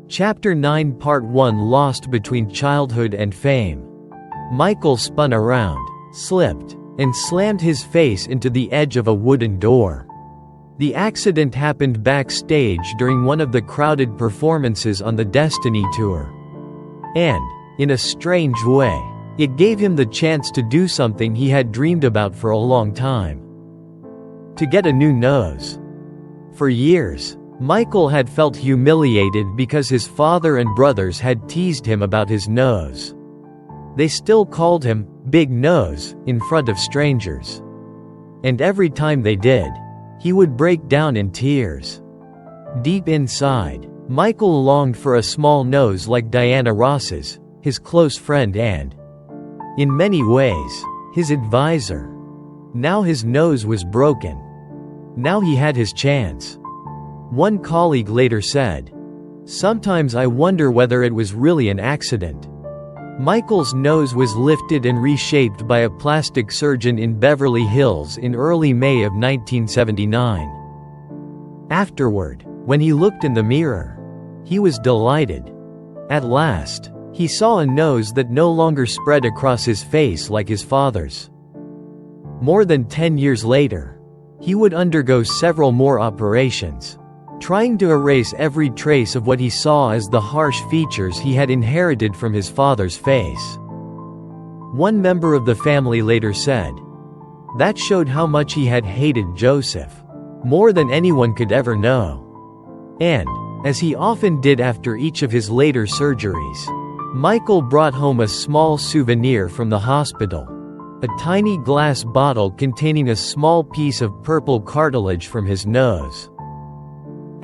Chapter 9 Part 1 Lost between childhood and fame. Michael spun around, slipped, and slammed his face into the edge of a wooden door. The accident happened backstage during one of the crowded performances on the Destiny Tour. And, in a strange way, it gave him the chance to do something he had dreamed about for a long time. To get a new nose. For years, Michael had felt humiliated because his father and brothers had teased him about his nose. They still called him Big Nose in front of strangers. And every time they did, he would break down in tears. Deep inside, Michael longed for a small nose like Diana Ross's, his close friend and, in many ways, his advisor. Now his nose was broken. Now he had his chance. One colleague later said, "Sometimes I wonder whether it was really an accident." Michael's nose was lifted and reshaped by a plastic surgeon in Beverly Hills in early May of 1979. Afterward, when he looked in the mirror, he was delighted. At last, he saw a nose that no longer spread across his face like his father's. More than 10 years later, he would undergo several more operations, trying to erase every trace of what he saw as the harsh features he had inherited from his father's face. One member of the family later said, "That showed how much he had hated Joseph, more than anyone could ever know." And, as he often did after each of his later surgeries, Michael brought home a small souvenir from the hospital, a tiny glass bottle containing a small piece of purple cartilage from his nose.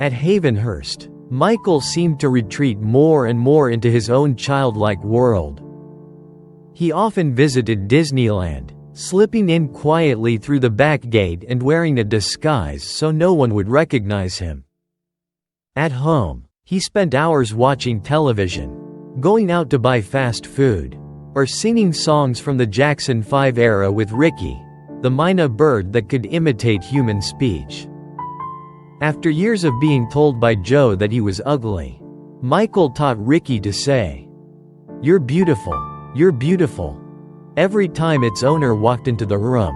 At Havenhurst, Michael seemed to retreat more and more into his own childlike world. He often visited Disneyland, slipping in quietly through the back gate and wearing a disguise so no one would recognize him. At home, he spent hours watching television, going out to buy fast food, or singing songs from the Jackson 5 era with Ricky, the mynah bird that could imitate human speech. After years of being told by Joe that he was ugly, Michael taught Ricky to say, "You're beautiful, you're beautiful," every time its owner walked into the room.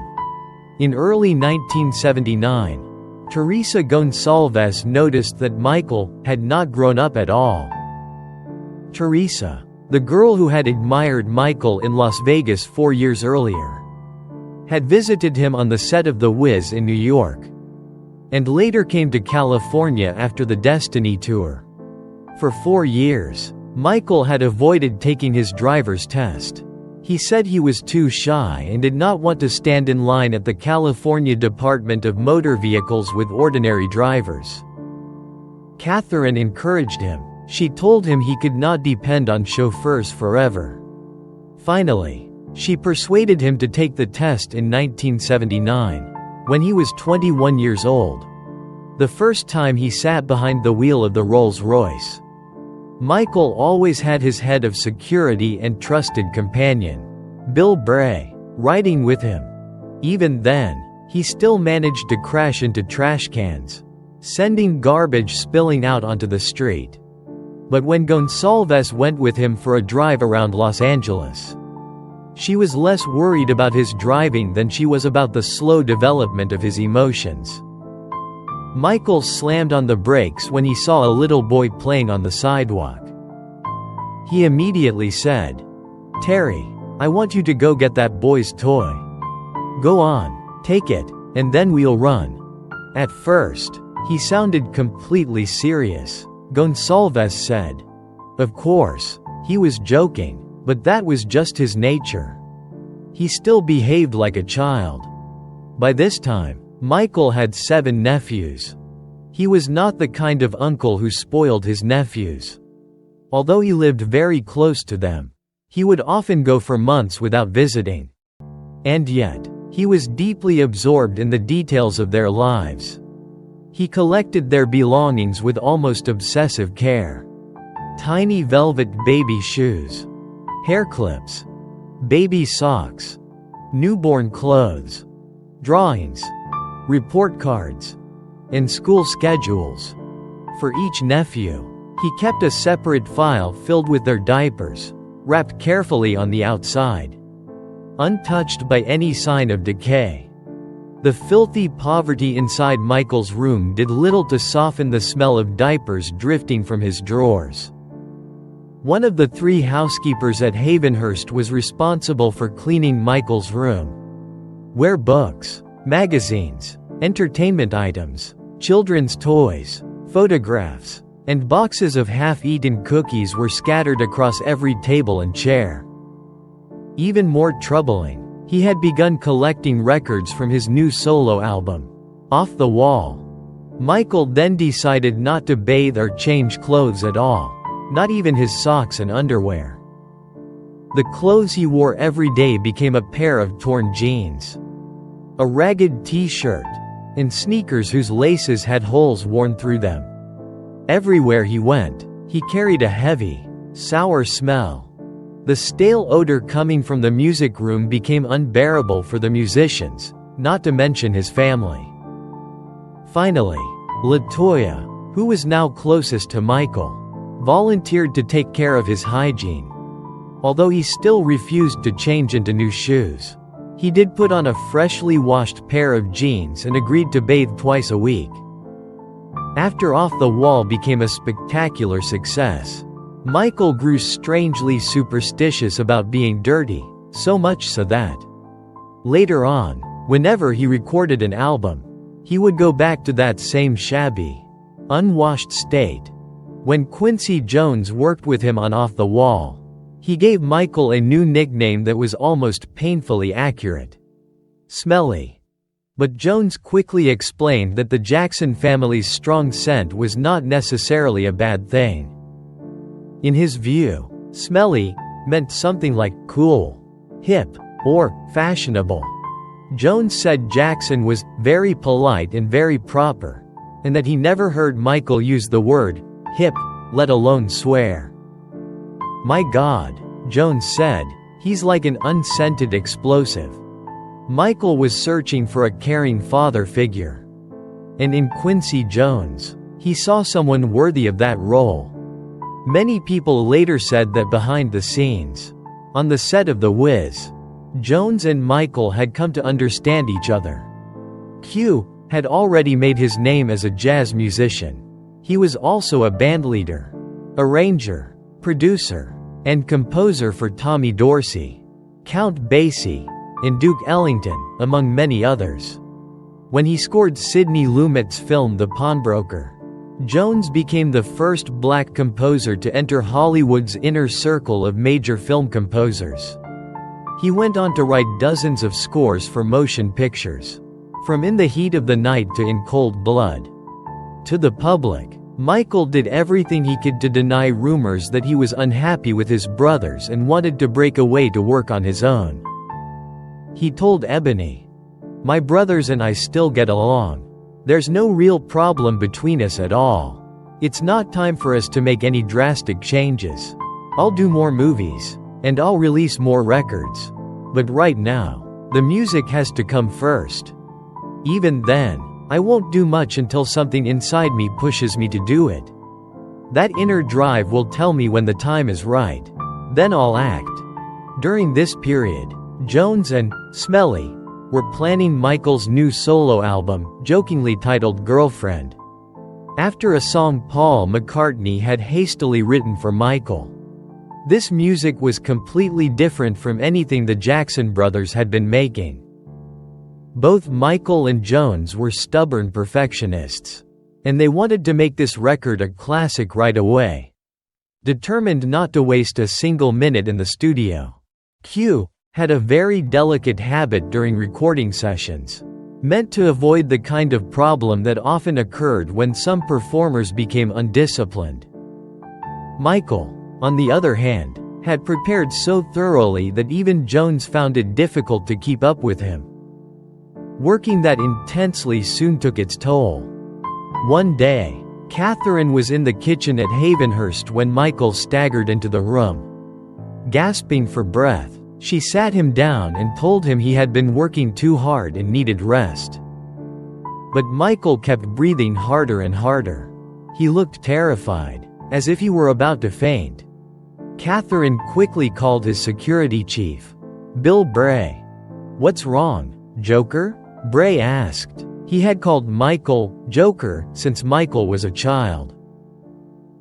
In early 1979, Teresa Gonçalves noticed that Michael had not grown up at all. Teresa, the girl who had admired Michael in Las Vegas 4 years earlier, had visited him on the set of The Wiz in New York, and later came to California after the Destiny Tour. For 4 years, Michael had avoided taking his driver's test. He said he was too shy and did not want to stand in line at the California Department of Motor Vehicles with ordinary drivers. Catherine encouraged him. She told him he could not depend on chauffeurs forever. Finally, she persuaded him to take the test in 1979, when he was 21 years old, the first time he sat behind the wheel of the Rolls-Royce. Michael always had his head of security and trusted companion, Bill Bray, riding with him. Even then, he still managed to crash into trash cans, sending garbage spilling out onto the street. But when Gonçalves went with him for a drive around Los Angeles, she was less worried about his driving than she was about the slow development of his emotions. Michael slammed on the brakes when he saw a little boy playing on the sidewalk. He immediately said, "Terry, I want you to go get that boy's toy. Go on, take it, and then we'll run." At first, he sounded completely serious. Gonçalves said. Of course, he was joking, but that was just his nature. He still behaved like a child. By this time, Michael had 7 nephews. He was not the kind of uncle who spoiled his nephews. Although he lived very close to them, he would often go for months without visiting. And yet, he was deeply absorbed in the details of their lives. He collected their belongings with almost obsessive care. Tiny velvet baby shoes, hair clips, baby socks, newborn clothes, drawings, report cards, and school schedules. For each nephew, He kept a separate file filled with their diapers, wrapped carefully on the outside, untouched by any sign of decay. The filthy poverty inside Michael's room did little to soften the smell of diapers drifting from his drawers. One of the 3 housekeepers at Havenhurst was responsible for cleaning Michael's room, where books, magazines, entertainment items, children's toys, photographs, and boxes of half-eaten cookies were scattered across every table and chair. Even more troubling, he had begun collecting records from his new solo album, Off the Wall. Michael then decided not to bathe or change clothes at all, not even his socks and underwear. The clothes he wore every day became a pair of torn jeans, a ragged t-shirt, and sneakers whose laces had holes worn through them. Everywhere he went, he carried a heavy, sour smell. The stale odor coming from the music room became unbearable for the musicians, not to mention his family. Finally, LaToya, who was now closest to Michael, volunteered to take care of his hygiene. Although he still refused to change into new shoes, he did put on a freshly washed pair of jeans and agreed to bathe twice a week. After Off the Wall became a spectacular success, Michael grew strangely superstitious about being dirty, so much so that, later on, whenever he recorded an album, he would go back to that same shabby, unwashed state. When Quincy Jones worked with him on Off the Wall, he gave Michael a new nickname that was almost painfully accurate: Smelly. But Jones quickly explained that the Jackson family's strong scent was not necessarily a bad thing. In his view, smelly meant something like cool, hip, or fashionable. Jones said Jackson was very polite and very proper, and that he never heard Michael use the word hip, let alone swear. "My God," Jones said, "he's like an unscented explosive." Michael was searching for a caring father figure. And in Quincy Jones, he saw someone worthy of that role. Many people later said that behind the scenes, on the set of The Wiz, Jones and Michael had come to understand each other. Q had already made his name as a jazz musician. He was also a bandleader, arranger, producer, and composer for Tommy Dorsey, Count Basie, and Duke Ellington, among many others. When he scored Sidney Lumet's film The Pawnbroker, Jones became the first black composer to enter Hollywood's inner circle of major film composers. He went on to write dozens of scores for motion pictures, from In the Heat of the Night to In Cold Blood. To the public, Michael did everything he could to deny rumors that he was unhappy with his brothers and wanted to break away to work on his own. He told Ebony, "My brothers and I still get along. There's no real problem between us at all. It's not time for us to make any drastic changes. I'll do more movies, and I'll release more records. But right now, the music has to come first. Even then, I won't do much until something inside me pushes me to do it. That inner drive will tell me when the time is right. Then I'll act." During this period, Jones and Smelly were planning Michael's new solo album, jokingly titled Girlfriend, after a song Paul McCartney had hastily written for Michael. This music was completely different from anything the Jackson brothers had been making. Both Michael and Jones were stubborn perfectionists, and they wanted to make this record a classic right away. Determined not to waste a single minute in the studio, Q had a very delicate habit during recording sessions, meant to avoid the kind of problem that often occurred when some performers became undisciplined. Michael, on the other hand, had prepared so thoroughly that even Jones found it difficult to keep up with him. Working that intensely soon took its toll. One day, Catherine was in the kitchen at Havenhurst when Michael staggered into the room. Gasping for breath, she sat him down and told him he had been working too hard and needed rest. But Michael kept breathing harder and harder. He looked terrified. as if he were about to faint. Catherine quickly called his security chief, Bill Bray. "What's wrong, Joker?" Bray asked. He had called Michael Joker since Michael was a child.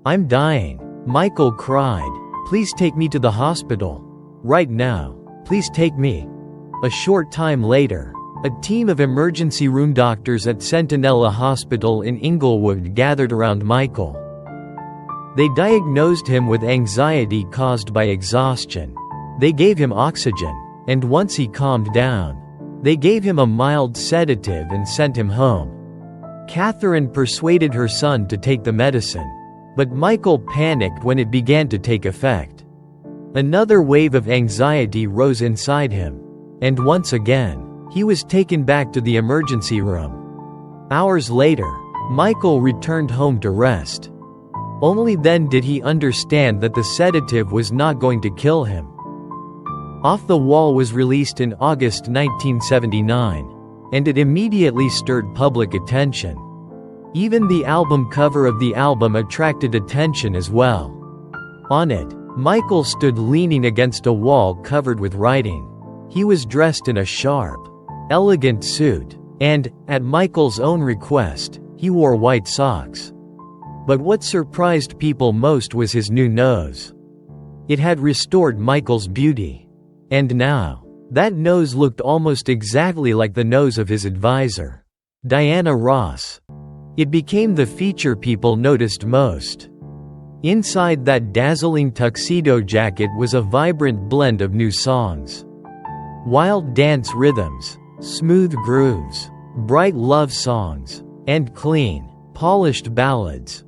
"I'm dying," Michael cried. "Please take me to the hospital. Right now. Please take me." A short time later, a team of emergency room doctors at Centinela Hospital in Inglewood gathered around Michael. They diagnosed him with anxiety caused by exhaustion. They gave him oxygen, and once he calmed down, they gave him a mild sedative and sent him home. Catherine persuaded her son to take the medicine, but Michael panicked when it began to take effect. Another wave of anxiety rose inside him, and once again, he was taken back to the emergency room. Hours later, Michael returned home to rest. Only then did he understand that the sedative was not going to kill him. Off the Wall was released in August 1979, and it immediately stirred public attention. Even the album cover of the album attracted attention as well. On it, Michael stood leaning against a wall covered with writing. He was dressed in a sharp, elegant suit, and, at Michael's own request, he wore white socks. But what surprised people most was his new nose. It had restored Michael's beauty. And now, that nose looked almost exactly like the nose of his advisor, Diana Ross. It became the feature people noticed most. Inside that dazzling tuxedo jacket was a vibrant blend of new songs. Wild dance rhythms, smooth grooves, bright love songs, and clean, polished ballads.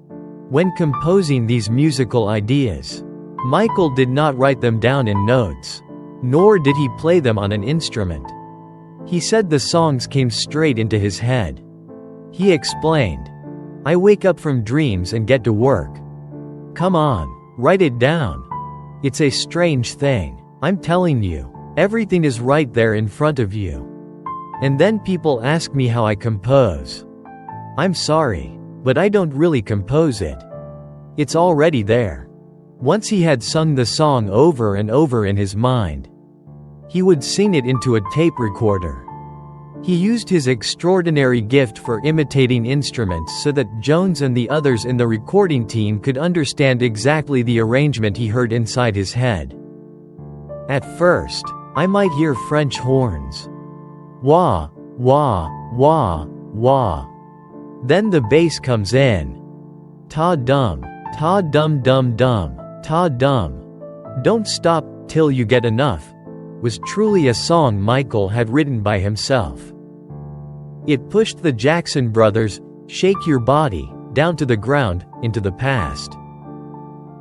When composing these musical ideas, Michael did not write them down in notes, nor did he play them on an instrument. He said the songs came straight into his head. He explained, "I wake up from dreams and get to work. Come on, write it down. It's a strange thing. I'm telling you, everything is right there in front of you. And then people ask me how I compose. I'm sorry, but I don't really compose it. It's already there." Once he had sung the song over and over in his mind, he would sing it into a tape recorder. He used his extraordinary gift for imitating instruments so that Jones and the others in the recording team could understand exactly the arrangement he heard inside his head. At first, I might hear French horns. Wah, wah, wah, wah. Then the bass comes in. Ta-dum, ta-dum-dum-dum, ta-dum. Don't Stop Till You Get Enough was truly a song Michael had written by himself. It pushed the Jackson Brothers' "Shake Your Body" down to the ground, into the past.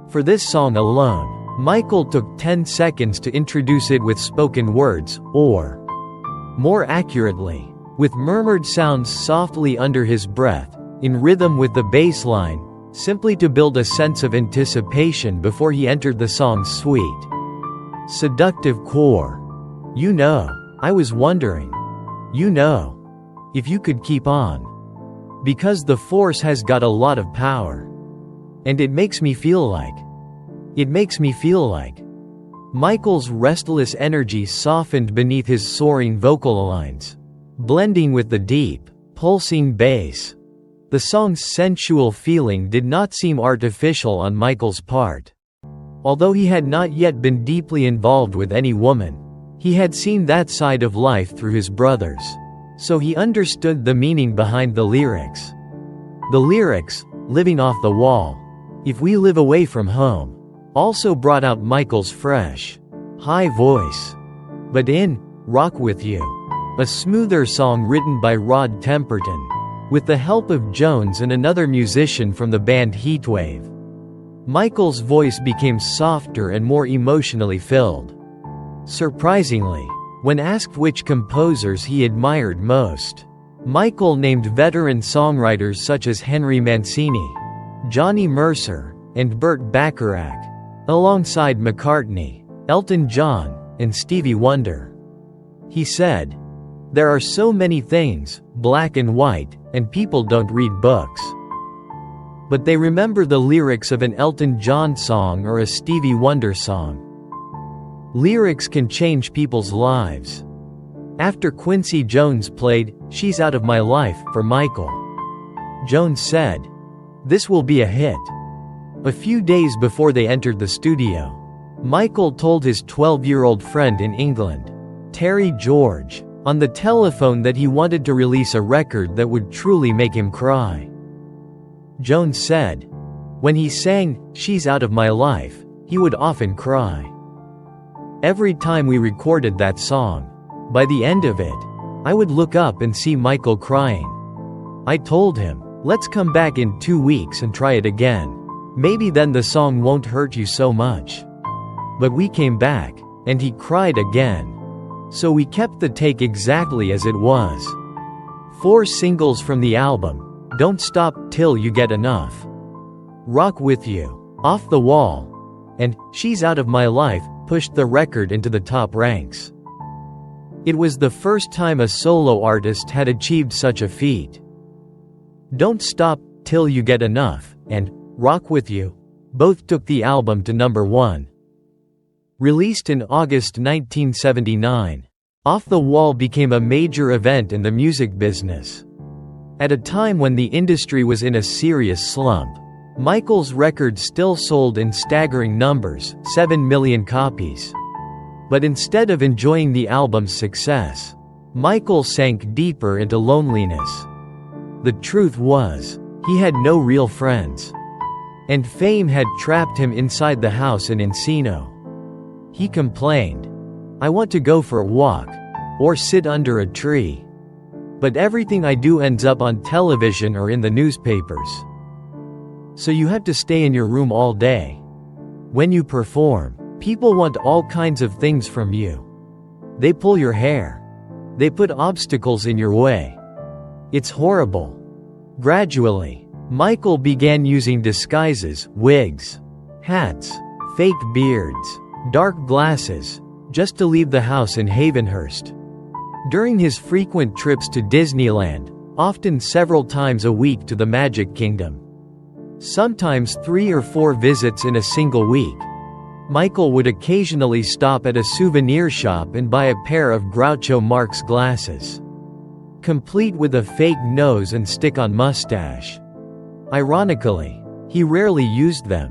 For this song alone, Michael took 10 seconds to introduce it with spoken words, or, more accurately, with murmured sounds softly under his breath, in rhythm with the bass line, simply to build a sense of anticipation before he entered the song's sweet, seductive core. "You know, I was wondering, you know, if you could keep on. Because the force has got a lot of power. And it makes me feel like. Michael's restless energy softened beneath his soaring vocal lines, blending with the deep, pulsing bass. The song's sensual feeling did not seem artificial on Michael's part. Although he had not yet been deeply involved with any woman, he had seen that side of life through his brothers. So he understood the meaning behind the lyrics. The lyrics, "Living Off the Wall," "If We Live Away From Home," also brought out Michael's fresh, high voice. But in "Rock With You," a smoother song written by Rod Temperton, with the help of Jones and another musician from the band Heatwave, Michael's voice became softer and more emotionally filled. Surprisingly, when asked which composers he admired most, Michael named veteran songwriters such as Henry Mancini, Johnny Mercer, and Burt Bacharach, alongside McCartney, Elton John, and Stevie Wonder. He said, "There are so many things, black and white, and people don't read books. but they remember the lyrics of an Elton John song or a Stevie Wonder song. Lyrics can change people's lives. After Quincy Jones played "She's Out of My Life" for Michael, Jones said, "This will be a hit." A few days before they entered the studio, Michael told his 12-year-old friend in England, Terry George, on the telephone that he wanted to release a record that would truly make him cry. Jones said, when he sang "She's Out of My Life," he would often cry. Every time we recorded that song, by the end of it, I would look up and see Michael crying. I told him, "Let's come back in 2 weeks and try it again. Maybe then the song won't hurt you so much." But we came back, and he cried again. So we kept the take exactly as it was. 4 singles from the album: "Don't Stop Till You Get Enough," "Rock With You," "Off the Wall," and "She's Out of My Life" pushed the record into the top ranks. It was the first time a solo artist had achieved such a feat. "Don't Stop Till You Get Enough" and "Rock With You" both took the album to number 1. Released in August 1979, "Off the Wall" became a major event in the music business. At a time when the industry was in a serious slump, Michael's record still sold in staggering numbers, 7 million copies. But instead of enjoying the album's success, Michael sank deeper into loneliness. The truth was, he had no real friends. And fame had trapped him inside the house in Encino. He complained, "I want to go for a walk, or sit under a tree. But everything I do ends up on television or in the newspapers. So you have to stay in your room all day. When you perform, people want all kinds of things from you. They pull your hair. They put obstacles in your way. It's horrible." Gradually, Michael began using disguises, wigs, hats, fake beards, dark glasses, just to leave the house in Havenhurst. During his frequent trips to Disneyland, often several times a week to the Magic Kingdom, sometimes 3 or 4 visits in a single week, Michael would occasionally stop at a souvenir shop and buy a pair of Groucho Marx glasses, complete with a fake nose and stick-on mustache. Ironically, he rarely used them.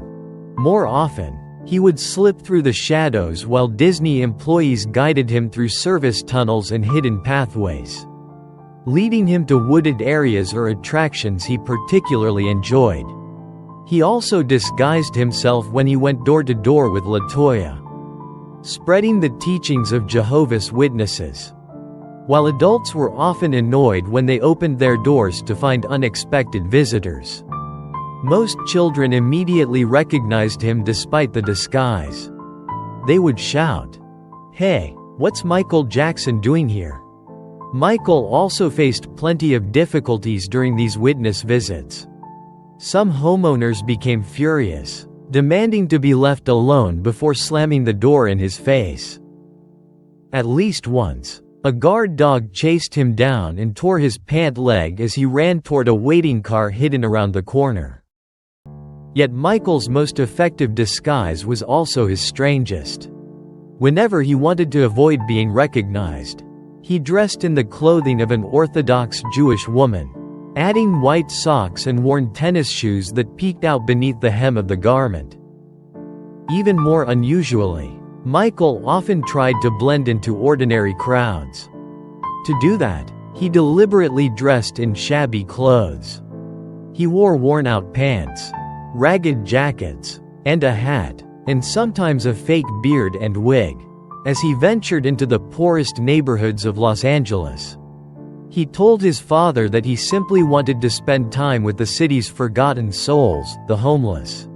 More often, he would slip through the shadows while Disney employees guided him through service tunnels and hidden pathways, leading him to wooded areas or attractions he particularly enjoyed. He also disguised himself when he went door to door with LaToya, spreading the teachings of Jehovah's Witnesses. While adults were often annoyed when they opened their doors to find unexpected visitors, most children immediately recognized him despite the disguise. They would shout, "Hey, what's Michael Jackson doing here?" Michael also faced plenty of difficulties during these witness visits. Some homeowners became furious, demanding to be left alone before slamming the door in his face. At least once, a guard dog chased him down and tore his pant leg as he ran toward a waiting car hidden around the corner. Yet Michael's most effective disguise was also his strangest. Whenever he wanted to avoid being recognized, he dressed in the clothing of an Orthodox Jewish woman, adding white socks and worn tennis shoes that peeked out beneath the hem of the garment. Even more unusually, Michael often tried to blend into ordinary crowds. To do that, he deliberately dressed in shabby clothes. He wore worn-out pants, ragged jackets, and a hat, and sometimes a fake beard and wig, as he ventured into the poorest neighborhoods of Los Angeles. He told his father that he simply wanted to spend time with the city's forgotten souls, the homeless,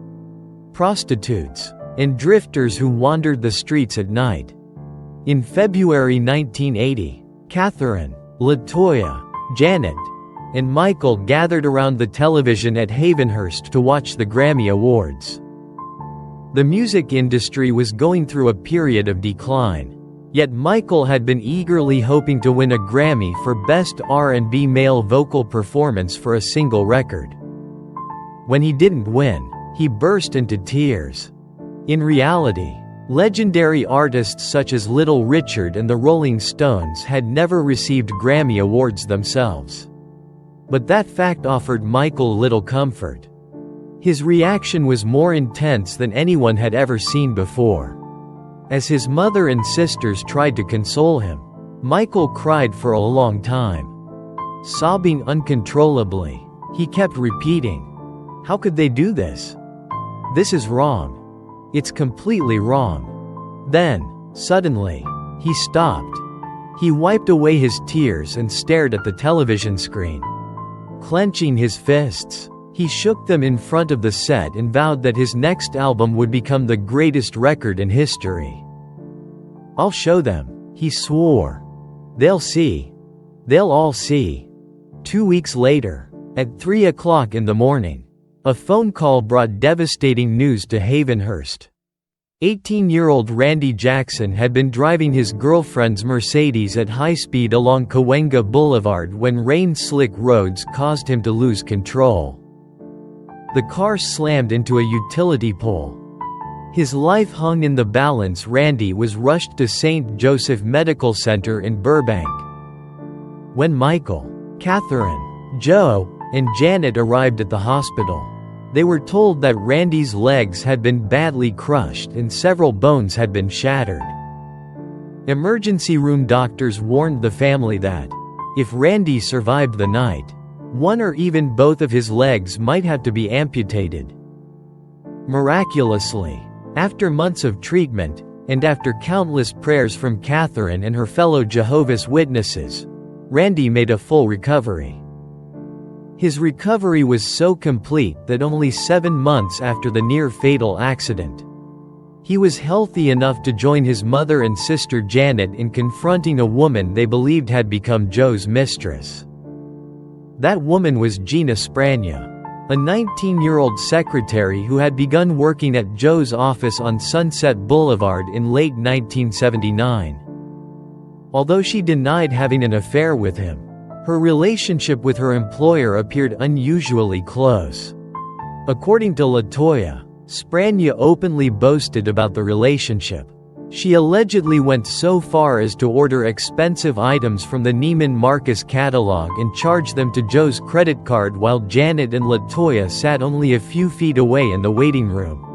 prostitutes, and drifters who wandered the streets at night. In February 1980, Catherine, LaToya, Janet, and Michael gathered around the television at Havenhurst to watch the Grammy Awards. The music industry was going through a period of decline. Yet Michael had been eagerly hoping to win a Grammy for Best R&B Male Vocal Performance for a single record. When he didn't win, he burst into tears. In reality, legendary artists such as Little Richard and the Rolling Stones had never received Grammy Awards themselves. But that fact offered Michael little comfort. His reaction was more intense than anyone had ever seen before. As his mother and sisters tried to console him, Michael cried for a long time. Sobbing uncontrollably, he kept repeating, "How could they do this? This is wrong. It's completely wrong." Then, suddenly, he stopped. He wiped away his tears and stared at the television screen. Clenching his fists, he shook them in front of the set and vowed that his next album would become the greatest record in history. "I'll show them," he swore. "They'll see. They'll all see." 2 weeks later, at 3 o'clock in the morning, a phone call brought devastating news to Havenhurst. 18-year-old Randy Jackson had been driving his girlfriend's Mercedes at high speed along Cahuenga Boulevard when rain-slick roads caused him to lose control. The car slammed into a utility pole. His life hung in the balance. Randy was rushed to St. Joseph Medical Center in Burbank. When Michael, Catherine, Joe, and Janet arrived at the hospital, they were told that Randy's legs had been badly crushed and several bones had been shattered. Emergency room doctors warned the family that, if Randy survived the night, one or even both of his legs might have to be amputated. Miraculously, after months of treatment, and after countless prayers from Catherine and her fellow Jehovah's Witnesses, Randy made a full recovery. His recovery was so complete that only 7 months after the near-fatal accident, he was healthy enough to join his mother and sister Janet in confronting a woman they believed had become Joe's mistress. That woman was Gina Sprania, a 19-year-old secretary who had begun working at Joe's office on Sunset Boulevard in late 1979. Although she denied having an affair with him, her relationship with her employer appeared unusually close. According to LaToya, Sprania openly boasted about the relationship. She allegedly went so far as to order expensive items from the Neiman Marcus catalog and charge them to Joe's credit card while Janet and LaToya sat only a few feet away in the waiting room.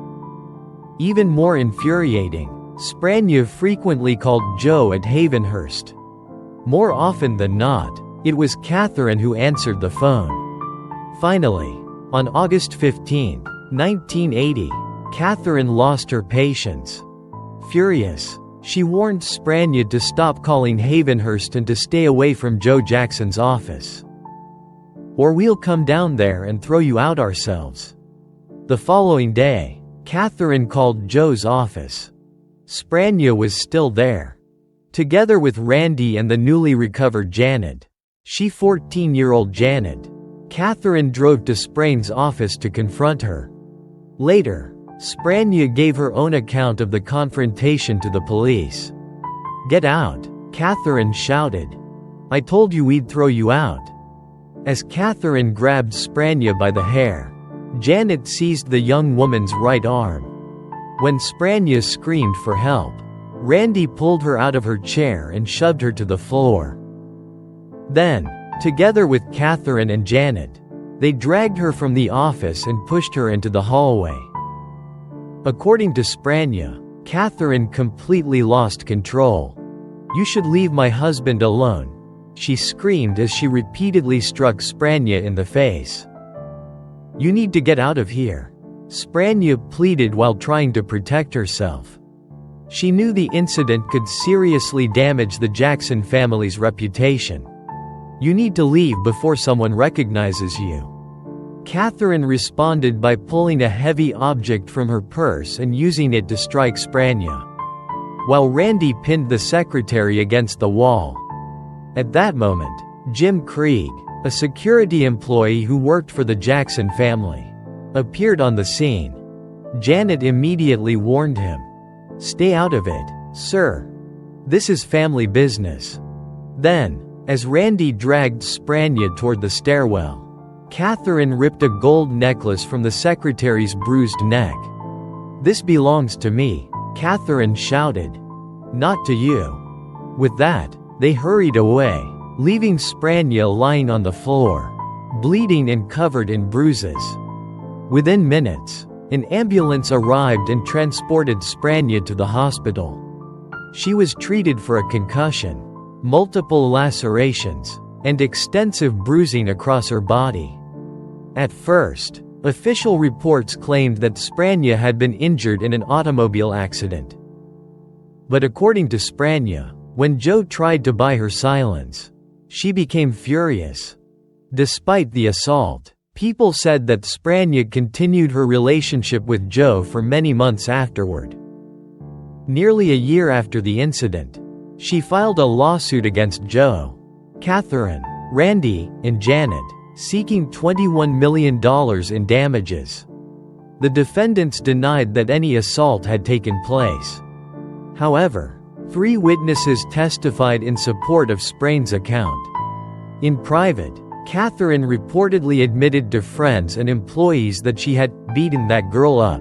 Even more infuriating, Sprania frequently called Joe at Havenhurst. More often than not, it was Catherine who answered the phone. Finally, on August 15, 1980, Catherine lost her patience. Furious, she warned Sprania to stop calling Havenhurst and to stay away from Joe Jackson's office. "Or we'll come down there and throw you out ourselves." The following day, Catherine called Joe's office. Sprania was still there. Together with Randy and the newly recovered Janet, 14-year-old Janet, Catherine drove to Sprania's office to confront her. Later, Sprania gave her own account of the confrontation to the police. "Get out," Catherine shouted. "I told you we'd throw you out." As Catherine grabbed Sprania by the hair, Janet seized the young woman's right arm. When Sprania screamed for help, Randy pulled her out of her chair and shoved her to the floor. Then, together with Catherine and Janet, they dragged her from the office and pushed her into the hallway. According to Sprania, Catherine completely lost control. "You should leave my husband alone," she screamed as she repeatedly struck Sprania in the face. "You need to get out of here," Sprania pleaded while trying to protect herself. She knew the incident could seriously damage the Jackson family's reputation. "You need to leave before someone recognizes you." Catherine responded by pulling a heavy object from her purse and using it to strike Sprania, while Randy pinned the secretary against the wall. At that moment, Jim Krieg, a security employee who worked for the Jackson family, appeared on the scene. Janet immediately warned him, "Stay out of it, sir. This is family business." Then, as Randy dragged Sprania toward the stairwell, Catherine ripped a gold necklace from the secretary's bruised neck. "This belongs to me," Catherine shouted. "Not to you." With that, they hurried away, leaving Sprania lying on the floor, bleeding and covered in bruises. Within minutes, an ambulance arrived and transported Sprania to the hospital. She was treated for a concussion, multiple lacerations, and extensive bruising across her body. At first, official reports claimed that Sprania had been injured in an automobile accident. But according to Sprania, when Joe tried to buy her silence, she became furious. Despite the assault, people said that Sprania continued her relationship with Joe for many months afterward. Nearly a year after the incident, she filed a lawsuit against Joe, Catherine, Randy, and Janet, seeking $21 million in damages. The defendants denied that any assault had taken place. However, 3 witnesses testified in support of Sprain's account. In private, Catherine reportedly admitted to friends and employees that she had beaten that girl up.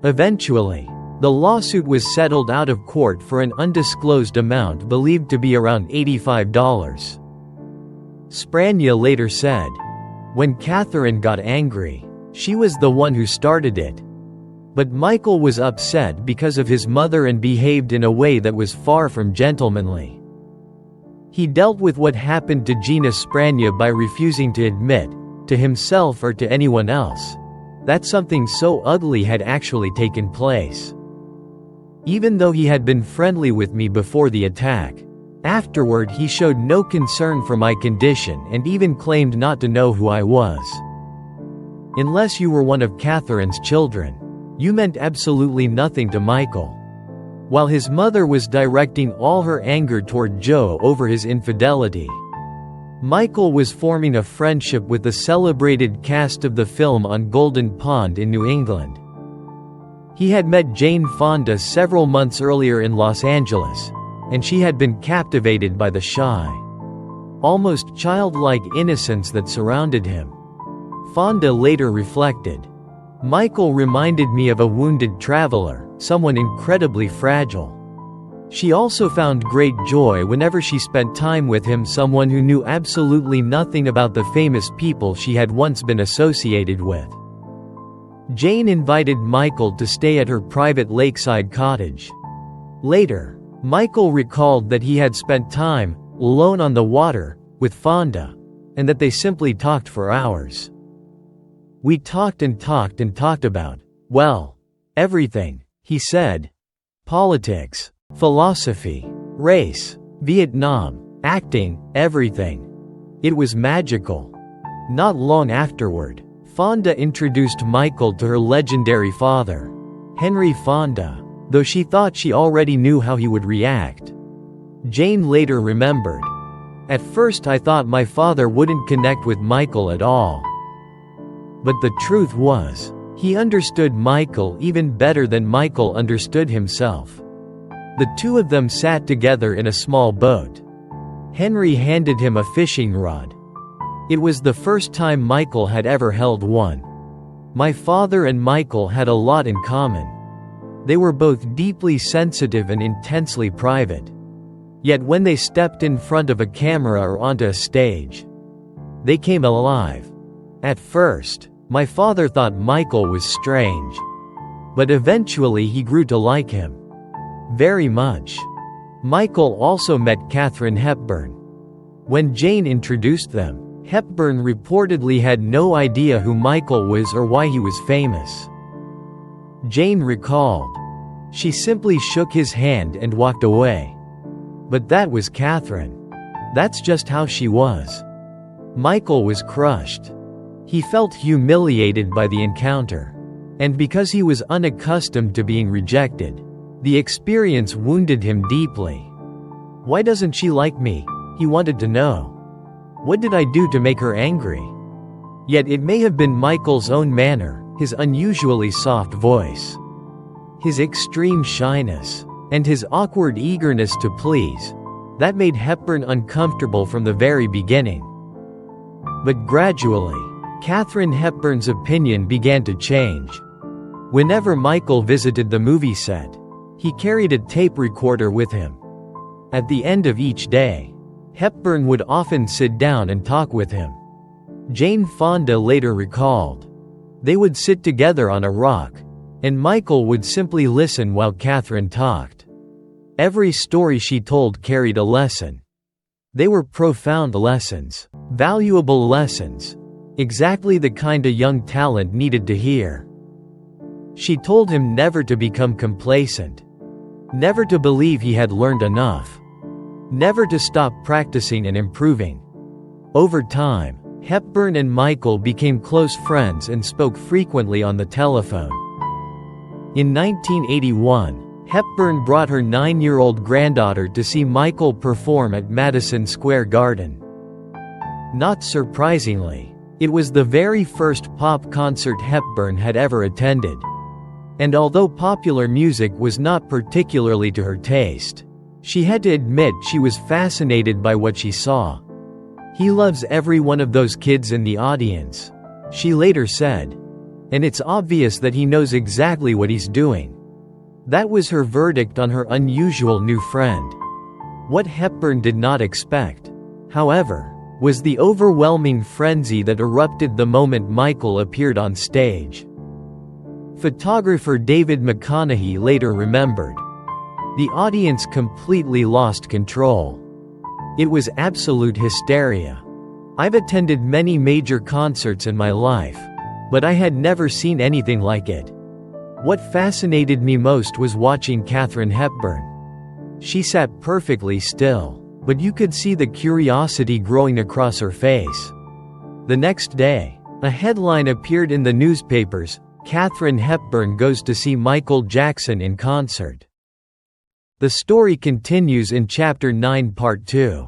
Eventually, the lawsuit was settled out of court for an undisclosed amount believed to be around $85. Sprania later said, "When Catherine got angry, she was the one who started it. But Michael was upset because of his mother and behaved in a way that was far from gentlemanly. He dealt with what happened to Gina Sprania by refusing to admit, to himself or to anyone else, that something so ugly had actually taken place. Even though he had been friendly with me before the attack, afterward he showed no concern for my condition and even claimed not to know who I was. Unless you were one of Catherine's children, you meant absolutely nothing to Michael." While his mother was directing all her anger toward Joe over his infidelity, Michael was forming a friendship with the celebrated cast of the film on Golden Pond in New England. He had met Jane Fonda several months earlier in Los Angeles, and she had been captivated by the shy, almost childlike innocence that surrounded him. Fonda later reflected, "Michael reminded me of a wounded traveler, someone incredibly fragile. She also found great joy whenever she spent time with him, someone who knew absolutely nothing about the famous people she had once been associated with." Jane invited Michael to stay at her private lakeside cottage. Later, Michael recalled that he had spent time, alone on the water, with Fonda, and that they simply talked for hours. "We talked and talked and talked about, well, everything," he said. "Politics, philosophy, race, Vietnam, acting, everything. It was magical." Not long afterward, Fonda introduced Michael to her legendary father, Henry Fonda, though she thought she already knew how he would react. Jane later remembered, "At first I thought my father wouldn't connect with Michael at all. But the truth was, he understood Michael even better than Michael understood himself. The two of them sat together in a small boat. Henry handed him a fishing rod. It was the first time Michael had ever held one. My father and Michael had a lot in common. They were both deeply sensitive and intensely private. Yet when they stepped in front of a camera or onto a stage, they came alive. At first, my father thought Michael was strange. But eventually he grew to like him very much." Michael also met Katharine Hepburn. When Jane introduced them, Hepburn reportedly had no idea who Michael was or why he was famous. Jane recalled, "She simply shook his hand and walked away. But that was Katharine. That's just how she was." Michael was crushed. He felt humiliated by the encounter. And because he was unaccustomed to being rejected, the experience wounded him deeply. "Why doesn't she like me?" he wanted to know. "What did I do to make her angry?" Yet it may have been Michael's own manner, his unusually soft voice, his extreme shyness, and his awkward eagerness to please, that made Hepburn uncomfortable from the very beginning. But gradually, Katharine Hepburn's opinion began to change. Whenever Michael visited the movie set, he carried a tape recorder with him. At the end of each day, Hepburn would often sit down and talk with him. Jane Fonda later recalled, "They would sit together on a rock, and Michael would simply listen while Katharine talked. Every story she told carried a lesson. They were profound lessons, valuable lessons, exactly the kind a young talent needed to hear." She told him never to become complacent, never to believe he had learned enough, never to stop practicing and improving. Over time, Hepburn and Michael became close friends and spoke frequently on the telephone. In 1981, Hepburn brought her 9-year-old granddaughter to see Michael perform at Madison Square Garden. Not surprisingly, it was the very first pop concert Hepburn had ever attended. And although popular music was not particularly to her taste, she had to admit she was fascinated by what she saw. "He loves every one of those kids in the audience," she later said. "And it's obvious that he knows exactly what he's doing." That was her verdict on her unusual new friend. What Hepburn did not expect, however, was the overwhelming frenzy that erupted the moment Michael appeared on stage. Photographer David McConaughey later remembered, "The audience completely lost control. It was absolute hysteria. I've attended many major concerts in my life, but I had never seen anything like it. What fascinated me most was watching Katharine Hepburn. She sat perfectly still, but you could see the curiosity growing across her face." The next day, a headline appeared in the newspapers, "Katharine Hepburn goes to see Michael Jackson in concert." The story continues in Chapter 9 Part 2.